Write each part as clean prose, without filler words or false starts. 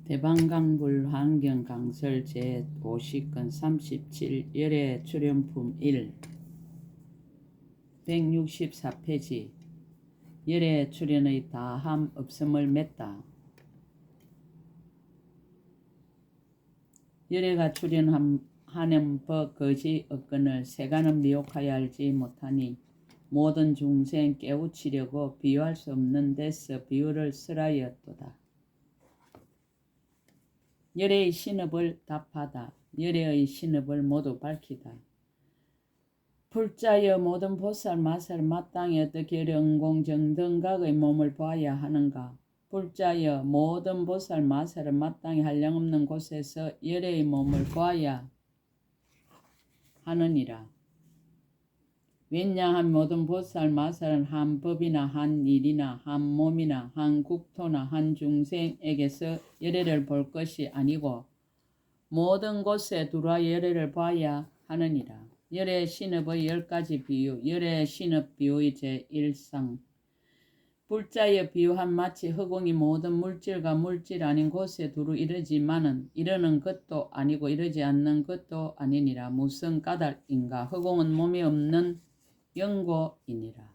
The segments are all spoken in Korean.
대방강불 환경강설 제50권 37 열애 출연품 1 164페이지 열애 출연의 다함 없음을 맺다. 열애가 출연하는 법 거지 업건을 세간은 미혹하여 알지 못하니 모든 중생 깨우치려고 비유할 수 없는 데서 비유를 쓰라였도다. 열애의 신업을 답하다. 열애의 신업을 모두 밝히다. 불자여 모든 보살 마살 마땅히 어떻게 영공정등각의 몸을 봐야 하는가. 불자여 모든 보살 마살을 마땅히 한량없는 곳에서 열애의 몸을 봐야 하느니라. 왜냐하면 모든 보살 마살은 한 법이나 한 일이나 한 몸이나 한 국토나 한 중생에게서 열애를 볼 것이 아니고 모든 곳에 두루와 열애를 봐야 하느니라. 열애 신업의 10가지 비유. 열애 신업 비유의 제1상. 불자여 비유한 마치 허공이 모든 물질과 물질 아닌 곳에 두루 이르지만은 이르는 것도 아니고 이르지 않는 것도 아니니라. 무슨 까닭인가. 허공은 몸이 없는 영고이니라.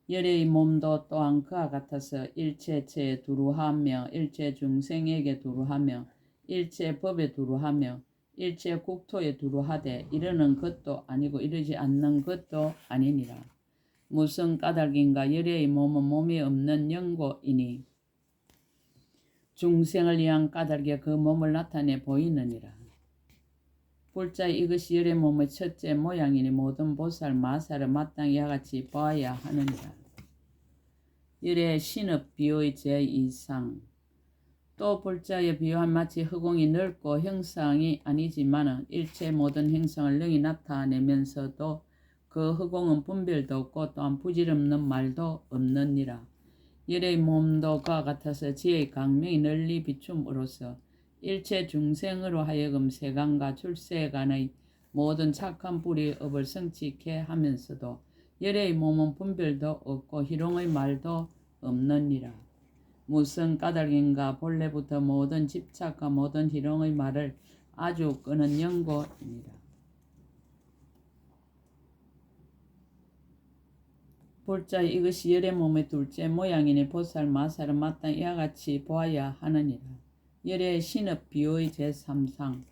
열애의 몸도 또한 그와 같아서 일체체에 두루하며 일체 중생에게 두루하며 일체 법에 두루하며 일체 국토에 두루하되 이르는 것도 아니고 이르지 않는 것도 아니니라. 무슨 까닭인가. 열애의 몸은 몸이 없는 영고이니 중생을 위한 까닭에 그 몸을 나타내 보이느니라. 불자 이것이 열애 몸의 첫째 모양이니 모든 보살 마살을 마땅히 이와같이 보아야 하느니라. 열애 신업 비유의 제2상. 또 불자의 비유한 마치 허공이 넓고 형상이 아니지만 일체 모든 형상을 능히 나타내면서도 그 허공은 분별도 없고 또한 부질없는 말도 없느니라. 열애의 몸도 그와 같아서 지혜의 강명이 널리 비춤으로써 일체 중생으로 하여금 세간과 출세간의 모든 착한 뿌리 업을 성취케 하면서도 열애의 몸은 분별도 없고 희롱의 말도 없느니라. 무슨 까닭인가. 본래부터 모든 집착과 모든 희롱의 말을 아주 끄는 영고이니라. 불자 이것이 열애 몸의 둘째 모양이니 보살 마살은 마땅히 이와 같이 보아야 하느니라. 열애 신업 비유의 제3상.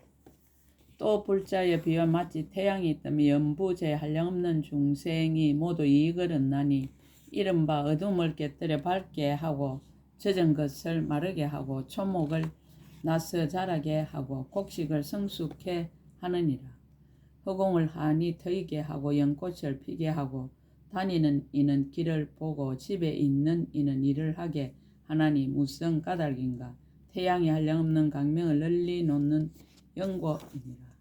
또 불자의 비유와 마치 태양이 뜨며 연부제 한량없는 중생이 모두 이익을 얻나니 이른바 어둠을 깨뜨려 밝게 하고 젖은 것을 마르게 하고 초목을 나서 자라게 하고 곡식을 성숙해 하느니라. 허공을 환히 트이게 하고 연꽃을 피게 하고 다니는 이는 길을 보고 집에 있는 이는 일을 하게 하나니 무슨 까닭인가. 태양이 한량없는 강명을 널리 놓는 영고이니라.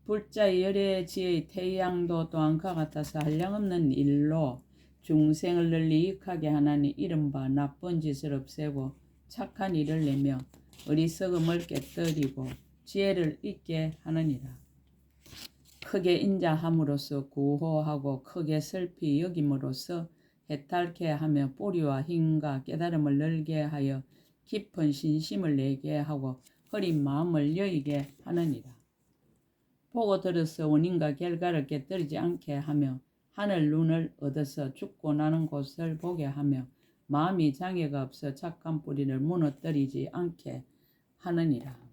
불자의 열애 지혜의 태양도 또한 그와 같아서 한량없는 일로 중생을 널리 이익하게 하나니 이른바 나쁜 짓을 없애고 착한 일을 내며 어리석음을 깨뜨리고 지혜를 있게 하느니라. 크게 인자함으로써 구호하고 크게 슬피 여김으로써 해탈케 하며 뿌리와 힘과 깨달음을 늘게 하여 깊은 신심을 내게 하고 흐린 마음을 여의게 하느니라. 보고 들어서 원인과 결과를 깨뜨리지 않게 하며 하늘 눈을 얻어서 죽고 나는 곳을 보게 하며 마음이 장애가 없어 착한 뿌리를 무너뜨리지 않게 하느니라.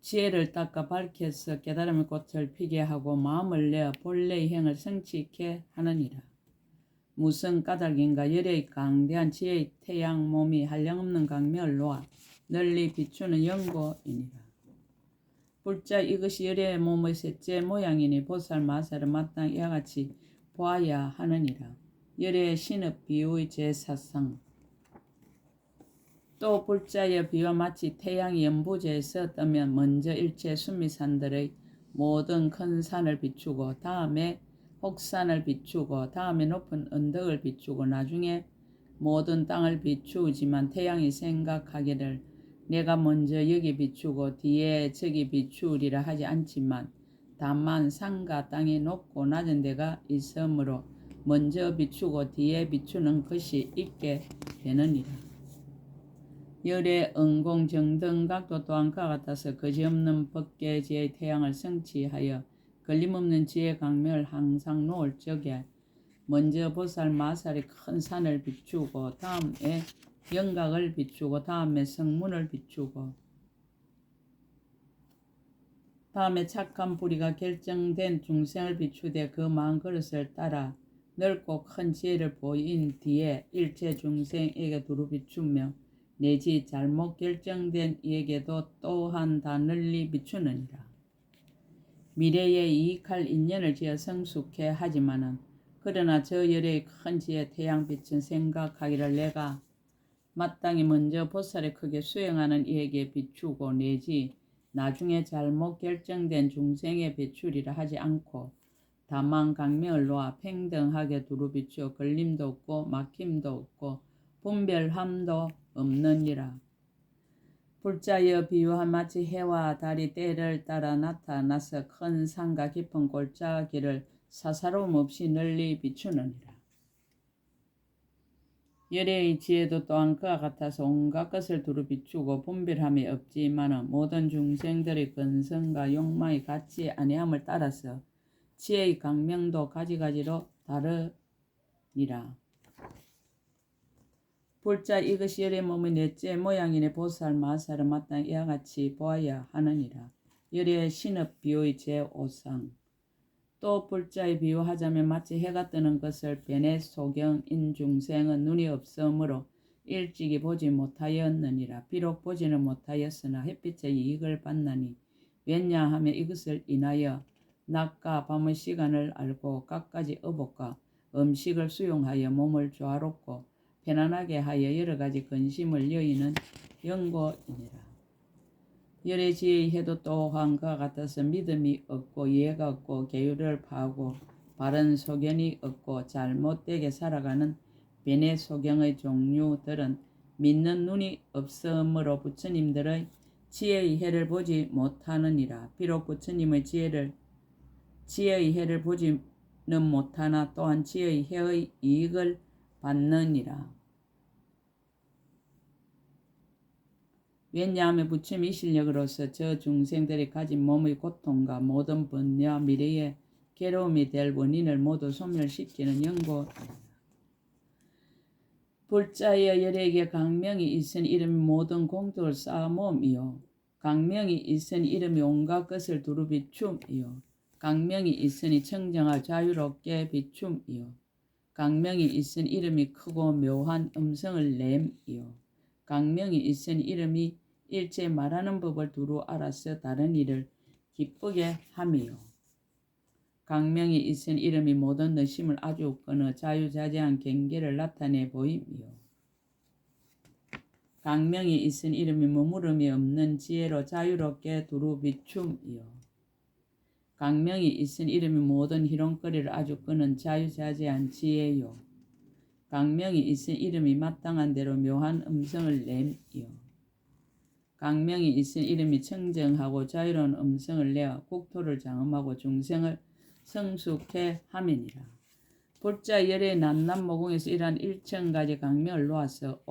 지혜를 닦아 밝혀서 깨달음의 꽃을 피게 하고 마음을 내어 본래의 행을 성취케 하느니라. 무슨 까닭인가. 열애의 강대한 지혜의 태양 몸이 한량없는 강명을 놓아 널리 비추는 영고이니라. 불자 이것이 열애의 몸의 셋째 모양이니 보살 마살을 마땅히 이와 같이 보아야 하느니라. 열애의 신업 비유의 제4상. 또 불자의 비유와 마치 태양이 연부제에서 뜨면 먼저 일체 수미산들의 모든 큰 산을 비추고 다음에 혹산을 비추고 다음에 높은 언덕을 비추고 나중에 모든 땅을 비추지만 태양이 생각하기를 내가 먼저 여기 비추고 뒤에 저기 비추리라 하지 않지만 다만 산과 땅이 높고 낮은 데가 있으므로 먼저 비추고 뒤에 비추는 것이 있게 되느니라. 열의 은공 정등 각도 또한 그와 같아서 거지없는 법계지의 태양을 성취하여 걸림없는 지의 강명을 항상 놓을 적에 먼저 보살 마살이 큰 산을 비추고 다음에 영각을 비추고 다음에 성문을 비추고 다음에 착한 뿌리가 결정된 중생을 비추되 그 마음 그릇을 따라 넓고 큰 지혜를 보인 뒤에 일체 중생에게 두루 비추며 내지 잘못 결정된 이에게도 또한 다 널리 비추느니라. 미래에 이익할 인연을 지어 성숙해 하지만은 그러나 저 열의 큰 지혜 태양빛은 생각하기를 내가 마땅히 먼저 보살이 크게 수행하는 이에게 비추고 내지 나중에 잘못 결정된 중생에 비추리라 하지 않고 다만 강명을 놓아 평등하게 두루 비추어 걸림도 없고 막힘도 없고 분별함도 없느니라. 불자여 비유한 마치 해와 달이 때를 따라 나타나서 큰 산과 깊은 골짜기를 사사로움 없이 널리 비추느니라. 열의 지혜도 또한 그와 같아서 온갖 것을 두루 비추고 분별함이 없지만 모든 중생들의 근성과 욕망이 같지 아니함을 따라서 지혜의 강명도 가지가지로 다르니라. 불자 이것이 열의 몸의 넷째 모양이니 보살 마살은 마땅히 이와 같이 보아야 하느니라. 열의 신업 비유의 제5상. 또 불자의 비유하자면 마치 해가 뜨는 것을 베네 소경인 중생은 눈이 없으므로 일찍이 보지 못하였느니라. 비록 보지는 못하였으나 햇빛의 이익을 받나니 왜냐하면 이것을 인하여 낮과 밤의 시간을 알고 갖가지 의복과 음식을 수용하여 몸을 조화롭고 편안하게 하여 여러가지 근심을 여의는 연고이니라. 열의 지혜의 해도 또한 그와 같아서 믿음이 없고 이해가 없고 계율을 파하고 바른 소견이 없고 잘못되게 살아가는 베네 소경의 종류들은 믿는 눈이 없으므로 부처님들의 지혜의 해를 보지 못하느니라. 비록 부처님의 지혜의 해를 보지는 못하나 또한 지혜의 해의 이익을 받느니라. 왜냐하면 부처님의 실력으로서 저 중생들이 가진 몸의 고통과 모든 번뇌와 미래의 괴로움이 될 원인을 모두 소멸시키는 연고이다. 불자의 열에게 강명이 있으니 이름이 모든 공덕을 쌓아모음이요 강명이 있으니 이름이 온갖 것을 두루 비춤이요 강명이 있으니 청정하고 자유롭게 비춤이요 강명이 있으니 이름이 크고 묘한 음성을 냄이요 강명이 있으니 이름이 일체 말하는 법을 두루 알아서 다른 일을 기쁘게 함이요 강명이 있으니 이름이 모든 의심을 아주 끊어 자유자재한 경계를 나타내 보임이요 강명이 있으니 이름이 머무름이 없는 지혜로 자유롭게 두루 비춤이요 강명이 있으니 이름이 모든 희롱거리를 아주 끊은 자유자재한 지혜요 강명이 있으니 이름이 마땅한 대로 묘한 음성을 냄이요 강명이 있으니 이름이 청정하고 자유로운 음성을 내어 국토를 장엄하고 중생을 성숙해 함이니라. 불자 열의 난남모공에서 이러한 1000가지 강명을 놓아서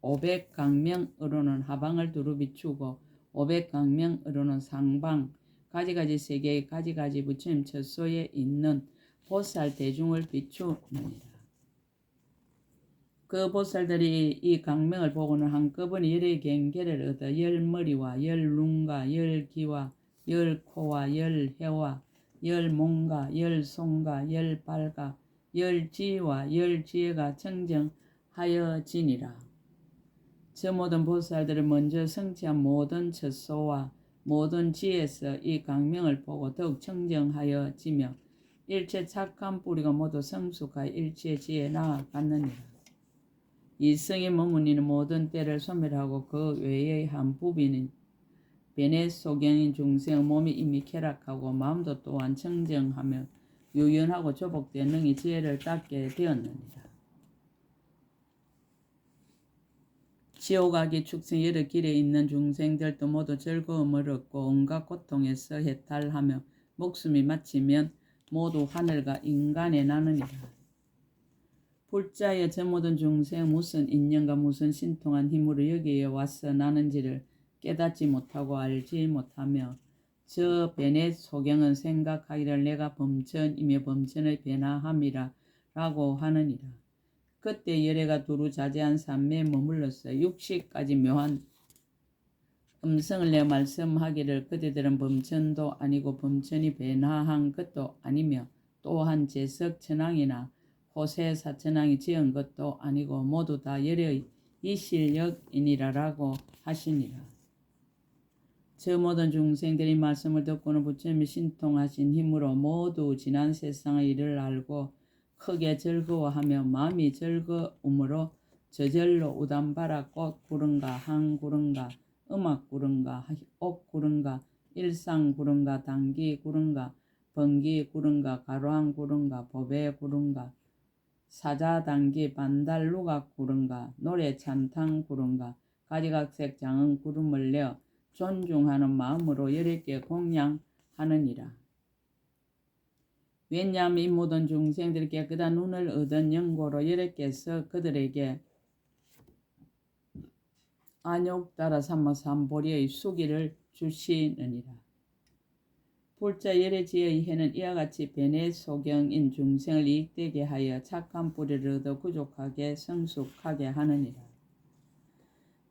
500강명으로는 하방을 두루 비추고 500강명으로는 상방 가지가지 세계의 가지가지 부처님 처소에 있는 보살 대중을 비추느니라. 그 보살들이 이 강명을 보고는 한꺼번에 열의 경계를 얻어 열머리와 열눈과 열귀와 열코와 열혀와 열몸과 열손과 열발과 열지와 열지혜가 청정하여지니라. 저 모든 보살들을 먼저 성취한 모든 처소와 모든 지에서 이 강명을 보고 더욱 청정하여지며 일체 착한 뿌리가 모두 성숙하여 일체 지에 나아갔느니라. 이성에 머무니는 모든 때를 소멸하고 그 외의 한 부비는 베네 소경인 중생의 몸이 이미 쾌락하고 마음도 또한 청정하며 유연하고 조복된 능히 지혜를 닦게 되었느니라. 지옥아기 축생 여러 길에 있는 중생들도 모두 즐거움을 얻고 온갖 고통에서 해탈하며 목숨이 마치면 모두 하늘과 인간에 나느니라. 불자여 저 모든 중생 무슨 인연과 무슨 신통한 힘으로 여기에 와서 나는지를 깨닫지 못하고 알지 못하며 저 변의 소경은 생각하기를 내가 범천이며 범천의 변화함이라 라고 하느니라. 그때 열애가 두루 자제한 삶에 머물러서 육식까지 묘한 음성을 내 말씀하기를 그대들은 범천도 아니고 범천이 변화한 것도 아니며 또한 제석 천왕이나 호세 사천왕이 지은 것도 아니고 모두 다 열의 이실력이니라라고 하시니라. 저 모든 중생들이 말씀을 듣고는 부처님이 신통하신 힘으로 모두 지난 세상의 일을 알고 크게 즐거워하며 마음이 즐거움으로 저절로 우담바라 꽃 구른가 한 구른가 음악 구른가 옥 구른가 일상 구른가 단기 구른가 번기 구른가 가로한 구른가 보배 구른가 사자 단기 반달 누각 구른가 노래 찬탕 구른가 가지각색 장은 구름을 내어 존중하는 마음으로 열애께 공양하느니라. 왜냐하면 이 모든 중생들이 깨끗한 눈을 얻은 영고로 열애께서 그들에게 안욕 따라 삼아서 한 보리의 수기를 주시느니라. 불자 열애지의 해는 이와 같이 변의 소경인 중생을 이익되게 하여 착한 뿌리를 얻어 구족하게 성숙하게 하느니라.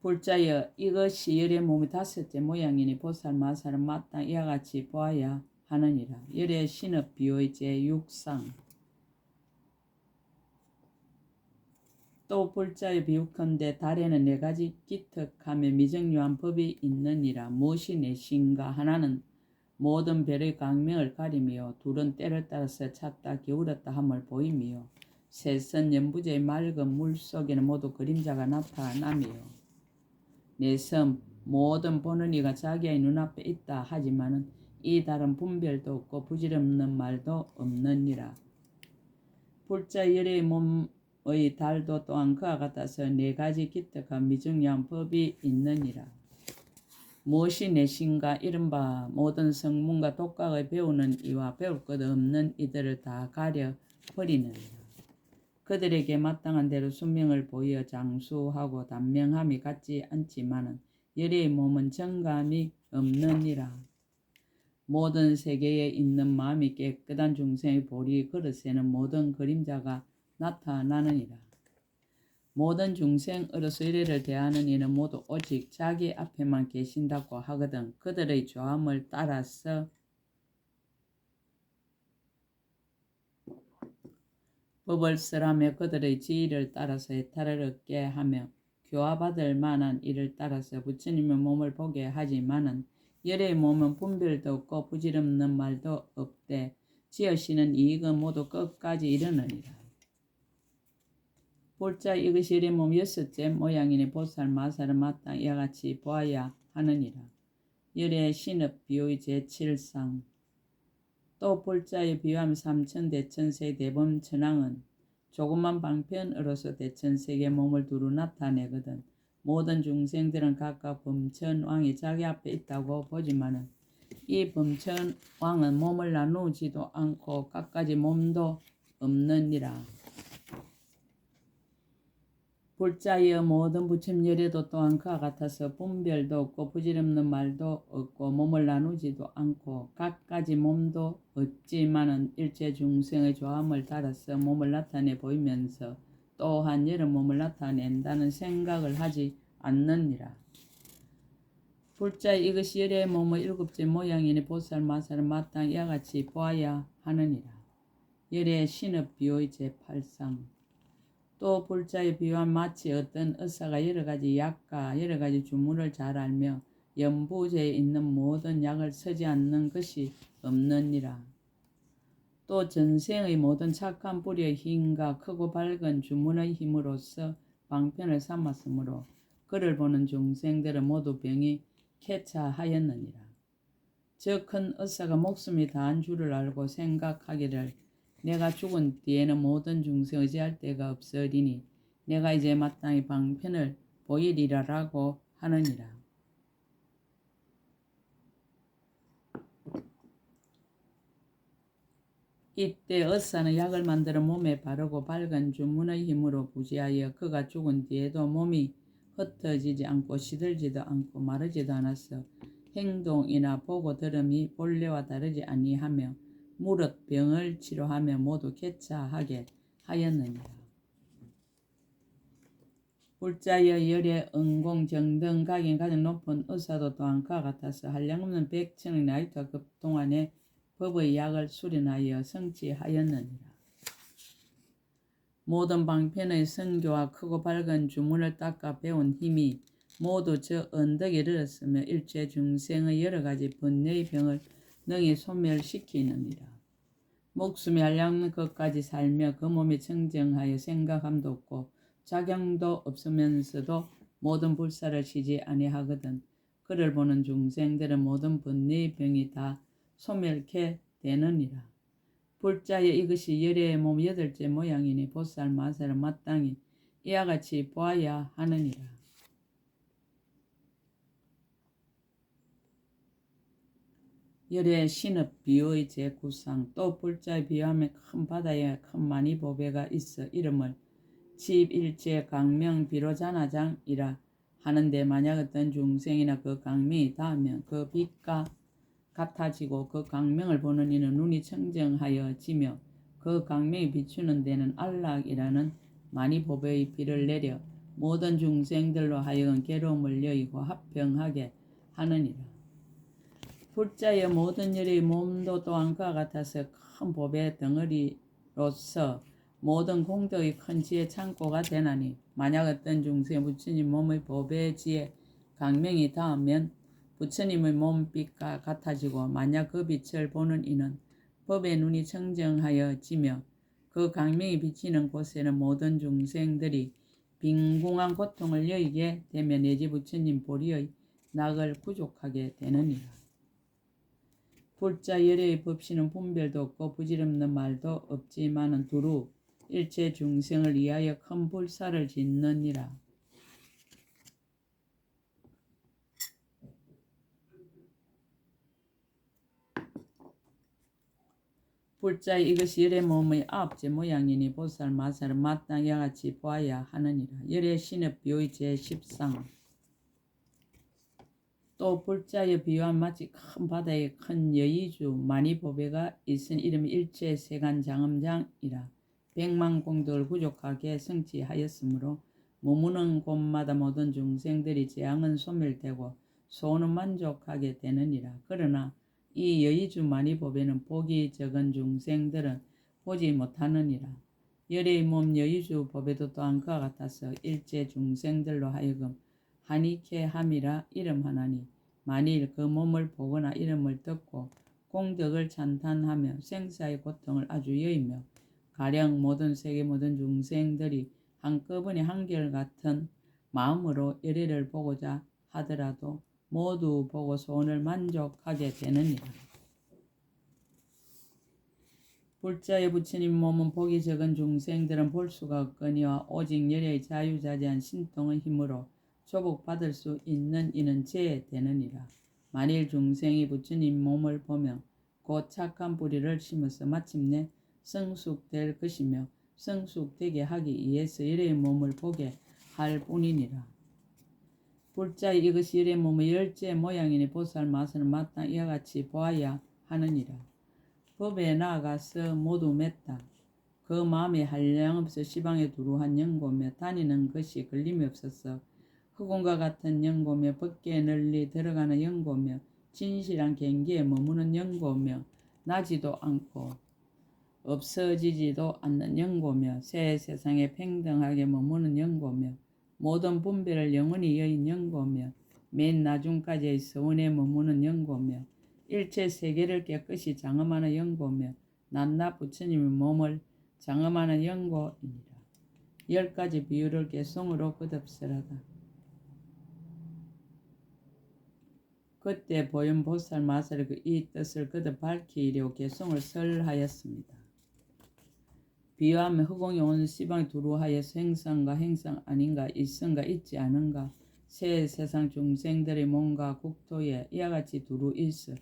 불자여 이것이 열의 몸의 다섯째 모양이니 보살 마살은 마땅 이와 같이 보아야 하느니라. 열의 신업 비유의 제6상. 또 불자의 비유컨대 달에는 4가지 기특하며 미정유한 법이 있느니라. 무엇이 넷인가? 하나는 모든 별의 광명을 가리며 둘은 때를 따라서 찼다 기울었다 함을 보이며 셋은 연부제의 맑은 물 속에는 모두 그림자가 나타나며 넷은 모든 보는 이가 자기의 눈앞에 있다 하지만은 이 달은 분별도 없고 부질없는 말도 없느니라. 불자 열의 몸의 달도 또한 그와 같아서 4가지 기특한 미정유한 법이 있느니라. 무엇이 넷인가? 이른바 모든 성문과 독각을 배우는 이와 배울 것 없는 이들을 다 가려 버리느니라. 그들에게 마땅한 대로 순명을 보여 장수하고 단명함이 같지 않지만은 열의 몸은 정감이 없느니라. 모든 세계에 있는 마음이 깨끗한 중생의 보리 그릇에는 모든 그림자가 나타나느니라. 모든 중생으로서 열애를 대하는 이는 모두 오직 자기 앞에만 계신다고 하거든 그들의 조함을 따라서 법을 설하며 그들의 지위를 따라서 해탈을 얻게 하며 교화받을 만한 일을 따라서 부처님의 몸을 보게 하지만은 열의 몸은 분별도 없고 부질없는 말도 없되 지으시는 이익은 모두 끝까지 이르느니라. 불자 이것이 열의 몸 6째 모양이니 보살 마살은 마땅 이와 같이 보아야 하느니라. 열의 신업 비유의 제7상. 또 불자의 비유하며 삼천대천세의 대범천왕은 조그만 방편으로서 대천세계의 몸을 두루 나타내거든 모든 중생들은 각각 범천왕이 자기 앞에 있다고 보지만은 이 범천왕은 몸을 나누지도 않고 갖가지 몸도 없느니라. 불자여 모든 부처님 열애도 또한 그와 같아서 분별도 없고 부질없는 말도 없고 몸을 나누지도 않고 갖가지 몸도 없지만은 일체 중생의 조함을 따라서 몸을 나타내 보이면서 또한 여러 몸을 나타낸다는 생각을 하지 않느니라. 불자여 이것이 열애의 몸의 7째 모양이니 보살 마살은 마땅 이와 같이 보아야 하느니라. 열애의 신업 비유의 제8상. 또 불자의 비유한 마치 어떤 의사가 여러가지 약과 여러가지 주문을 잘 알며 연부제에 있는 모든 약을 쓰지 않는 것이 없느니라. 또 전생의 모든 착한 뿌리의 힘과 크고 밝은 주문의 힘으로써 방편을 삼았으므로 그를 보는 중생들은 모두 병이 쾌차하였느니라. 저 큰 의사가 목숨이 다한 줄을 알고 생각하기를 내가 죽은 뒤에는 모든 중생 의지할 데가 없으리니 내가 이제 마땅히 방편을 보이리라라고 하느니라. 이때 의사는 약을 만들어 몸에 바르고 밝은 주문의 힘으로 부지하여 그가 죽은 뒤에도 몸이 흩어지지 않고 시들지도 않고 마르지도 않았어 행동이나 보고 들음이 본래와 다르지 아니하며 무릇 병을 치료하며 모두 쾌차하게 하였느니라. 불자여 열의 은공 정등 각인 가장 높은 의사도 또한 그와 같아서 한량없는 100천의 나이와 급동안에 법의 약을 수련하여 성취하였느니라. 모든 방편의 선교와 크고 밝은 주문을 닦아 배운 힘이 모두 저 언덕에 이르렀으며 일체 중생의 여러 가지 번뇌의 병을 능히 소멸시키느니라. 목숨이 한량없는 것까지 살며 그 몸이 청정하여 생각함도 없고 작용도 없으면서도 모든 불사를 쉬지 아니하거든. 그를 보는 중생들은 모든 번뇌의 병이 다 소멸케 되느니라. 불자여 이것이 열의 몸 여덟째 모양이니 보살 마살은 마땅히 이와 같이 보아야 하느니라. 열의 신업 비유의 제9상 또 불자에 비유하며 큰 바다에 큰 많이 보배가 있어 이름을 집일제 강명 비로자나장이라 하는데 만약 어떤 중생이나 그 강명이 닿으면 그 빛과 같아지고 그 강명을 보는 이는 눈이 청정하여지며 그 강명이 비추는 데는 안락이라는 많이 보배의 비를 내려 모든 중생들로 하여금 괴로움을 여의고 합평하게 하느니라. 불자의 모든 열의 몸도 또한 그와 같아서 큰 보배 덩어리로서 모든 공덕의 큰 지혜 창고가 되나니 만약 어떤 중생 부처님 몸의 보배지에 강명이 닿으면 부처님의 몸빛과 같아지고 만약 그 빛을 보는 이는 법의 눈이 청정하여지며 그 강명이 비치는 곳에는 모든 중생들이 빈궁한 고통을 여의게 되며 내지 부처님 보리의 낙을 구족하게 되느니라. 불자 열의 법시는 분별도 없고 부질없는 말도 없지만은 두루 일체 중생을 위하여 큰 불사를 짓느니라. 불자 이것이 열의 몸의 아홉째 모양이니 보살 마살은 마땅히 같이 보아야 하느니라. 열의 신업 비유의 제10상 또 불자의 비유한 마치 큰 바다에 큰 여의주 많이 보배가 있은 이름이 일체 세간 장엄장이라. 백만 공덕을 부족하게 성취하였으므로 머무는 곳마다 모든 중생들이 재앙은 소멸되고 소원은 만족하게 되느니라. 그러나 이 여의주 많이 보배는 복이 적은 중생들은 보지 못하느니라. 열의 몸 여의주 보배도 또한 그와 같아서 일체 중생들로 하여금 한익해 함이라 이름하나니 만일 그 몸을 보거나 이름을 듣고 공덕을 찬탄하며 생사의 고통을 아주 여의며 가령 모든 세계 모든 중생들이 한꺼번에 한결같은 마음으로 열애를 보고자 하더라도 모두 보고 소원을 만족하게 되느니라. 불자의 부처님 몸은 복이 적은 중생들은 볼 수가 없거니와 오직 열애의 자유자재한 신통의 힘으로 조복받을 수 있는 이는 제되느니라. 만일 중생이 부처님 몸을 보며 곧 착한 뿌리를 심어서 마침내 성숙될 것이며 성숙되게 하기 위해서 열애의 몸을 보게 할 뿐이니라. 불자의 이것이 열애의 몸의 열째 모양이니 보살 마살은 마땅히 이와 같이 보아야 하느니라. 법에 나아가서 모두 맺다. 그 마음에 한량없어 시방에 두루한 연고며 다니는 것이 걸림이 없어서 흑원과 같은 연고며 밖에 널리 들어가는 연고며 진실한 경계에 머무는 연고며 나지도 않고 없어지지도 않는 연고며 새 세상에 평등하게 머무는 연고며 모든 분별을 영원히 여인 연고며 맨 나중까지의 서원에 머무는 연고며 일체 세계를 깨끗이 장엄하는 연고며 낱낱 부처님의 몸을 장엄하는 연고이니라. 10가지 비유를 개송으로 거듭설하다. 그때 보현 보살 마살이 이 뜻을 거듭 밝히려 개송을 설하였습니다. 비유하며 허공에 온 시방에 두루하여서 행상과 행상 아닌가 있은가 있지 않은가 새 세상 중생들의 몸과 국토에 이와 같이 두루 있어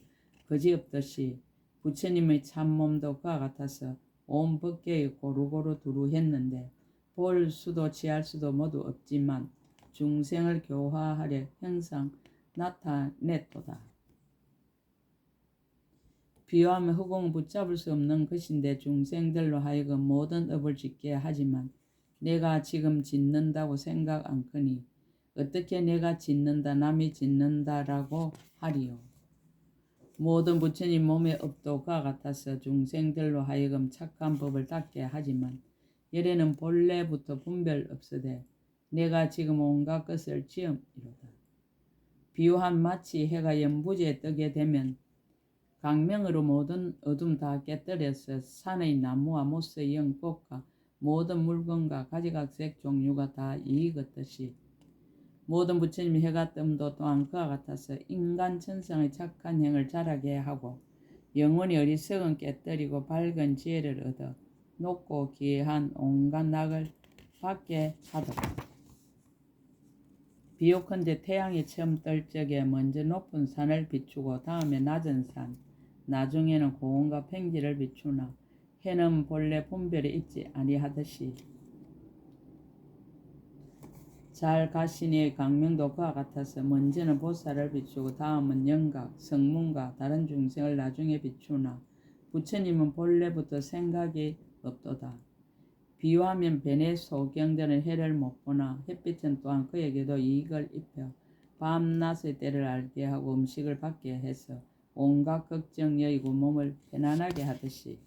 거지없듯이 부처님의 참몸도 그와 같아서 온 법계의 고루고루 두루했는데 볼 수도 취할 수도 모두 없지만 중생을 교화하려 항상 나타냈도다. 비유하면 허공은 붙잡을 수 없는 것인데 중생들로 하여금 모든 업을 짓게 하지만 내가 지금 짓는다고 생각 않거니 어떻게 내가 짓는다 남이 짓는다라고 하리요. 모든 부처님 몸의 업도 그와 같아서 중생들로 하여금 착한 법을 닦게 하지만 열에는 본래부터 분별 없으되 내가 지금 온갖 것을 지음이로다. 비유한 마치 해가 연부지에 뜨게 되면 강명으로 모든 어둠 다 깨뜨려서 산의 나무와 모스의 연꽃과 모든 물건과 가지각색 종류가 다 이익었듯이 모든 부처님 해가 뜸도 또한 그와 같아서 인간 천성의 착한 행을 자라게 하고 영원히 어리석은 깨뜨리고 밝은 지혜를 얻어 높고 귀한 온갖 낙을 받게 하도다. 비옥컨대 태양이 처음 뜰 적에 먼저 높은 산을 비추고 다음에 낮은 산, 나중에는 고원과 평지를 비추나 해는 본래 분별이 있지 아니하듯이 잘 가시니의 강명도 그와 같아서 먼저는 보살을 비추고 다음은 영각, 성문과 다른 중생을 나중에 비추나 부처님은 본래부터 생각이 없도다. 비유하면 벤의 소경들은 해를 못 보나 햇빛은 또한 그에게도 이익을 입혀 밤낮의 때를 알게 하고 음식을 받게 해서 온갖 걱정 여의고 몸을 편안하게 하듯이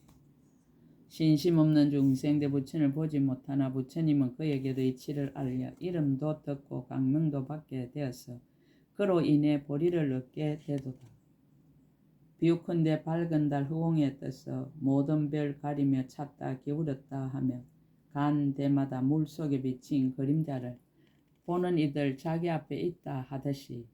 신심 없는 중생들 부처님을 보지 못하나 부처님은 그에게도 이치를 알려 이름도 듣고 강명도 받게 되어서 그로 인해 보리를 얻게 되도다. 비유컨대 밝은 달 후공에 떠서 모든 별 가리며 찾다 기울였다 하며 간 대마다 물속에 비친 그림자를 보는 이들 자기 앞에 있다 하듯이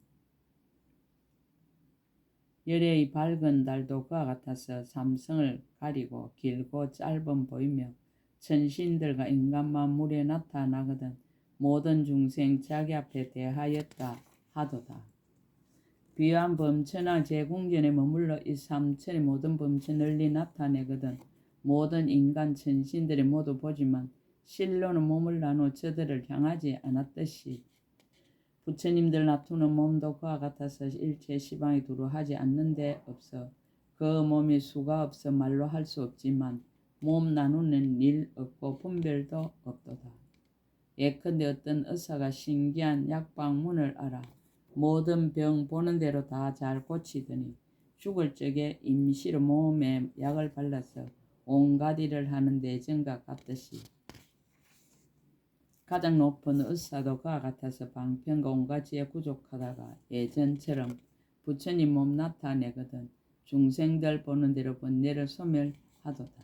열의 밝은 달도 그와 같아서 삼성을 가리고 길고 짧은 보이며 천신들과 인간 만물에 나타나거든 모든 중생 자기 앞에 대하였다 하도다. 비유한 범천하 제궁전에 머물러 이 삼천의 모든 범천 널리 나타내거든 모든 인간 천신들이 모두 보지만 실로는 몸을 나누어 저들을 향하지 않았듯이 부처님들 나투는 몸도 그와 같아서 일체 시방에 두루 하지 않는 데 없어 그 몸이 수가 없어 말로 할 수 없지만 몸 나누는 일 없고 분별도 없도다. 예컨대 어떤 의사가 신기한 약방문을 알아 모든 병 보는 대로 다 잘 고치더니 죽을 적에 임시로 몸에 약을 발라서 온갖 일을 하는 대전과 같듯이 가장 높은 의사도 그와 같아서 방편과 온갖 지에 부족하다가 예전처럼 부처님 몸 나타내거든 중생들 보는 대로 번뇌를 소멸하도다.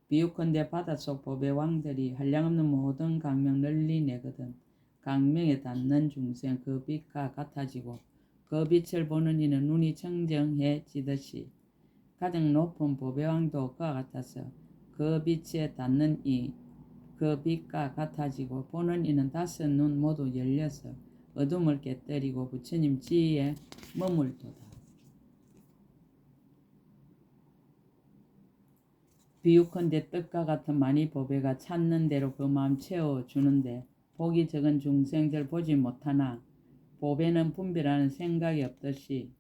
비유컨대 바닷속 법의 왕들이 한량없는 모든 강명 널리 내거든 강명에 닿는 중생 그 빛과 같아지고 그 빛을 보는 이는 눈이 청정해지듯이 가장 높은 법의 왕도 그와 같아서 그 빛에 닿는 이 그 빛과 같아지고 보는 이는 다섯 눈 모두 열려서 어둠을 깨뜨리고 부처님 지위에 머물도다. 비유컨대 뜻과 같은 많이 보배가 찾는 대로 그 마음 채워주는데 복이 적은 중생들 보지 못하나 보배는 분별하는 생각이 없듯이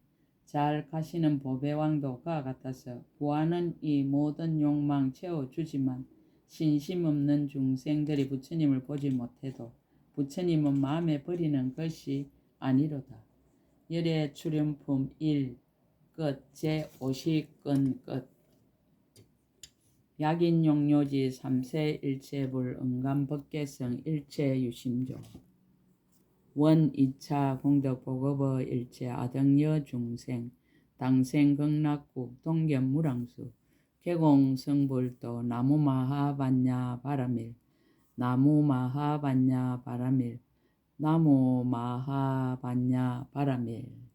잘 가시는 보배왕도 그와 같아서 구하는 이 모든 욕망 채워주지만 신심 없는 중생들이 부처님을 보지 못해도 부처님은 마음에 버리는 것이 아니로다. 열의 출연품 1 끝 제50권 끝 약인용료지 3세 일체불 응감법계성 일체유심조 원 2차 공덕보급어 일체 아등여 중생 당생극락국 동견무랑수 개공성불도 나무마하반야 바라밀 나무마하반야 바라밀 나무마하반야 바라밀